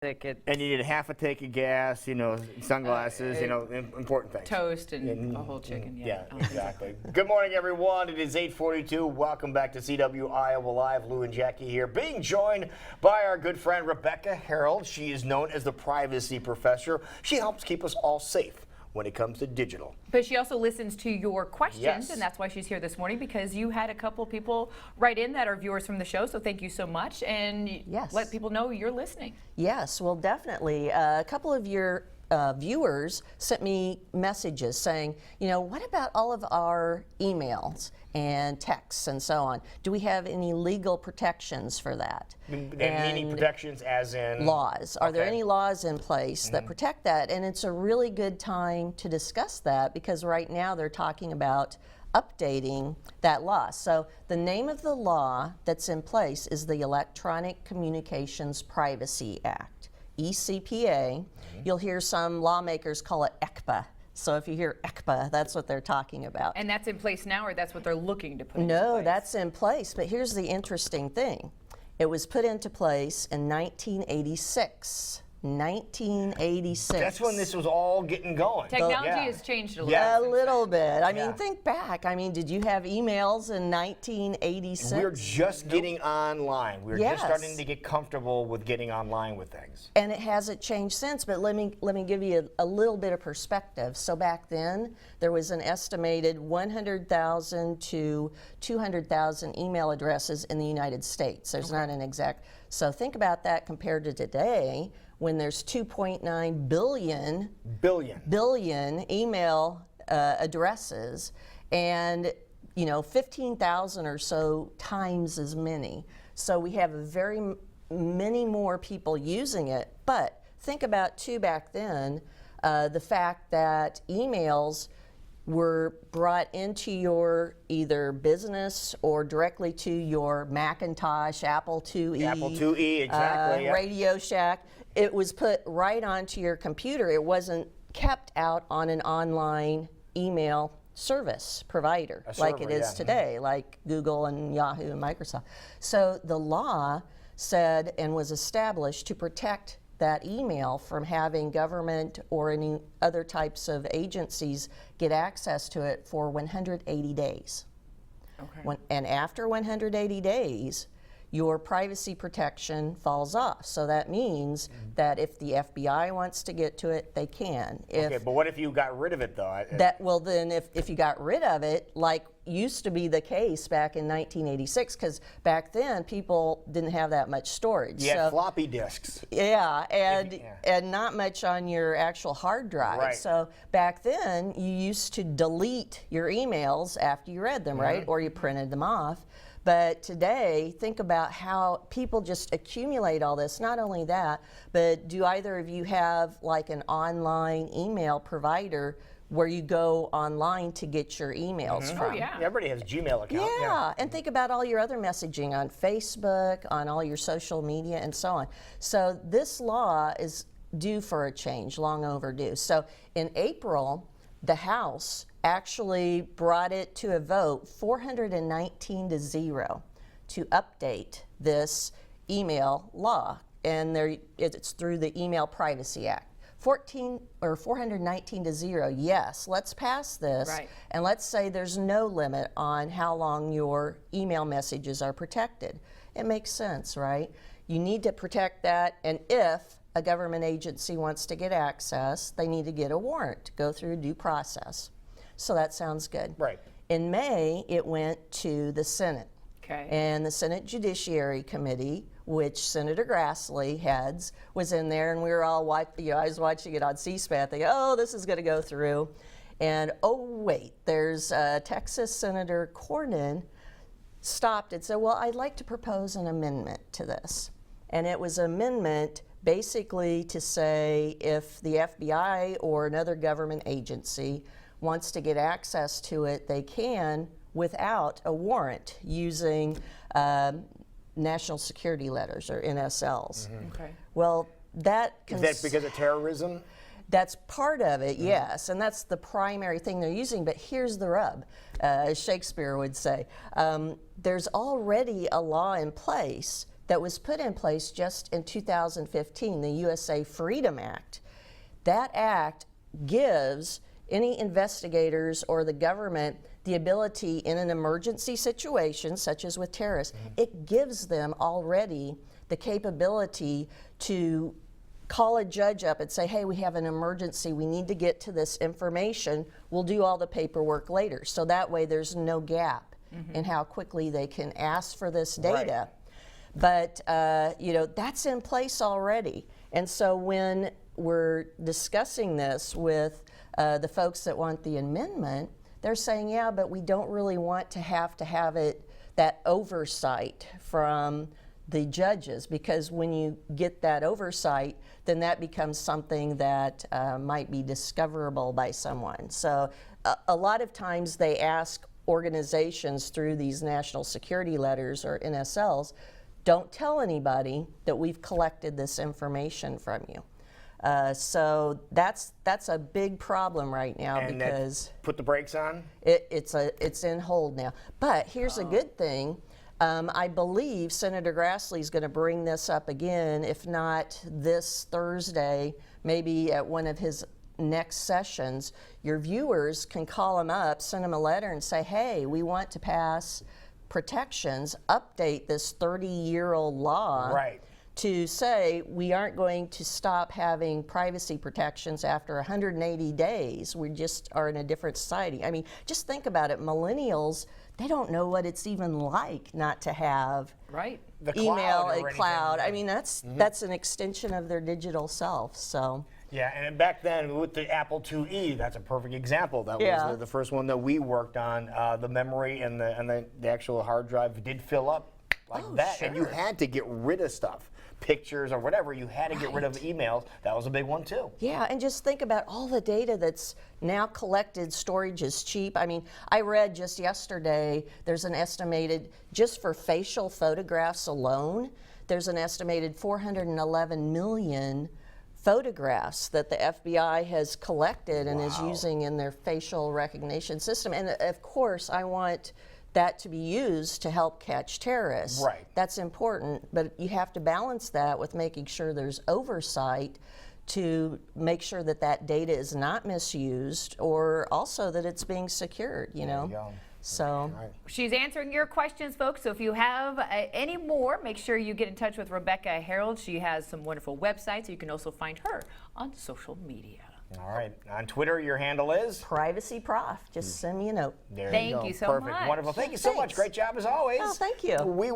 Ticket, And you need half a tank of gas, sunglasses, important things. toast, and a whole chicken. Yeah, exactly. Good morning, everyone. It is 8:42. Welcome back to CW Iowa Live. Lou and Jackie here, being joined by our good friend Rebecca Harold. She is known as the privacy professor. She helps keep us all safe when it comes to digital. But she also listens to your questions, Yes. and that's why she's here this morning, because you had a couple people write in that are viewers from the show, so thank you so much, and Yes. let people know you're listening. Yes, well, definitely. A couple of your viewers sent me messages saying, what about all of our emails and texts and so on? Do we have any legal protections for that? And meaning protections as in? Laws. Are there Okay. any laws in place that protect that? And it's a really good time to discuss that because right now they're talking about updating that law. So the name of the law that's in place is the Electronic Communications Privacy Act, ECPA. You'll hear some lawmakers call it ECPA. So if you hear ECPA, that's what they're talking about. And that's in place now, or that's what they're looking to put into No, place? that's in place. But here's the interesting thing. It was put into place in 1986. 1986. That's when this was all getting going. Technology Yeah. has changed a little. Yeah. A little bit. I mean, Yeah. think back. I mean, did you have emails in 1986? We're just getting online. We're just Yes. starting to get comfortable with getting online with things. And it hasn't changed since, but let me give you a little bit of perspective. So back then, there was an estimated 100,000 to 200,000 email addresses in the United States. There's not an exact. So think about that compared to today, when there's 2.9 billion email addresses, and 15,000 or so times as many. So we have many more people using it. But think about too back then, the fact that emails were brought into your either business or directly to your Macintosh, Apple IIe, Apple IIe, exactly. Yeah. Radio Shack. It was put right onto your computer. It wasn't kept out on an online email service provider like server, it is yeah. today, like Google and Yahoo and Microsoft. So the law said and was established to protect that email from having government or any other types of agencies get access to it for 180 days. Okay. And after 180 days, your privacy protection falls off. So that means that if the FBI wants to get to it, they can. Okay, but what if you got rid of it, though? Then if you got rid of it, like used to be the case back in 1986, because back then people didn't have that much storage. You had floppy disks. Yeah, and not much on your actual hard drive. Right. So back then, you used to delete your emails after you read them, right? Or you printed them off. But today, think about how people just accumulate all this. Not only that, but do either of you have like an online email provider where you go online to get your emails from? Oh, yeah. Everybody has Gmail account. Yeah, and think about all your other messaging on Facebook, on all your social media, and so on. So this law is due for a change, long overdue. So in April, the House actually brought it to a vote 419 to 0 to update this email law, and it's through the Email Privacy Act. 419 to 0, yes, let's pass this, Right. and let's say there's no limit on how long your email messages are protected. It makes sense, right? You need to protect that, and if a government agency wants to get access, they need to get a warrant to go through due process. So that sounds good. Right. In May, it went to the Senate. Okay. And the Senate Judiciary Committee, which Senator Grassley heads, was in there, and we were all watching. I was watching it on C-SPAN, thinking, "Oh, this is going to go through," and oh wait, there's Texas Senator Cornyn stopped and said, "Well, I'd like to propose an amendment to this," and it was an amendment basically to say if the FBI or another government agency wants to get access to it, they can without a warrant using national security letters or NSLs. Okay. Well, Is that because of terrorism? That's part of it, yes, and that's the primary thing they're using. But here's the rub, as Shakespeare would say. There's already a law in place that was put in place just in 2015, the USA Freedom Act. That act gives any investigators or the government the ability in an emergency situation, such as with terrorists, it gives them already the capability to call a judge up and say, hey, we have an emergency, we need to get to this information, we'll do all the paperwork later. So that way there's no gap in how quickly they can ask for this data. But you know, that's in place already. And so when we're discussing this with the folks that want the amendment, they're saying, yeah, but we don't really want to have it, that oversight from the judges, because when you get that oversight, then that becomes something that might be discoverable by someone. So a lot of times they ask organizations through these national security letters or NSLs, don't tell anybody that we've collected this information from you. So that's a big problem right now, And because put the brakes on? it's in hold now. But here's a good thing. I believe Senator Grassley is going to bring this up again, if not this Thursday, maybe at one of his next sessions. Your viewers can call him up, send him a letter and say, hey, we want to pass protections, update this 30-year-old law to say we aren't going to stop having privacy protections after 180 days. We just are in a different society. I mean, just think about it. Millennials, they don't know what it's even like not to have The email cloud or and cloud. anything. I mean, that's an extension of their digital self. So. Yeah, and back then with the Apple IIe, that's a perfect example. That was the first one that we worked on. The memory and the actual hard drive did fill up like that, and you had to get rid of stuff, pictures or whatever. You had to get rid of emails. That was a big one too. Yeah, and just think about all the data that's now collected. Storage is cheap. I mean, I read just yesterday there's an estimated, just for facial photographs alone, there's an estimated 411 million photographs that the FBI has collected and is using in their facial recognition system. And of course, I want that to be used to help catch terrorists. Right. That's important, but you have to balance that with making sure there's oversight to make sure that that data is not misused, or also that it's being secured, you know? go. So. She's answering your questions, folks. So if you have any more, make sure you get in touch with Rebecca Harold. She has some wonderful websites. You can also find her on social media. All right. On Twitter, your handle is? Privacy Prof. Just send me a note. There Thank you go. you so Perfect. much. Wonderful. Thank you so much. Thanks. Great job as always. Oh, thank you. We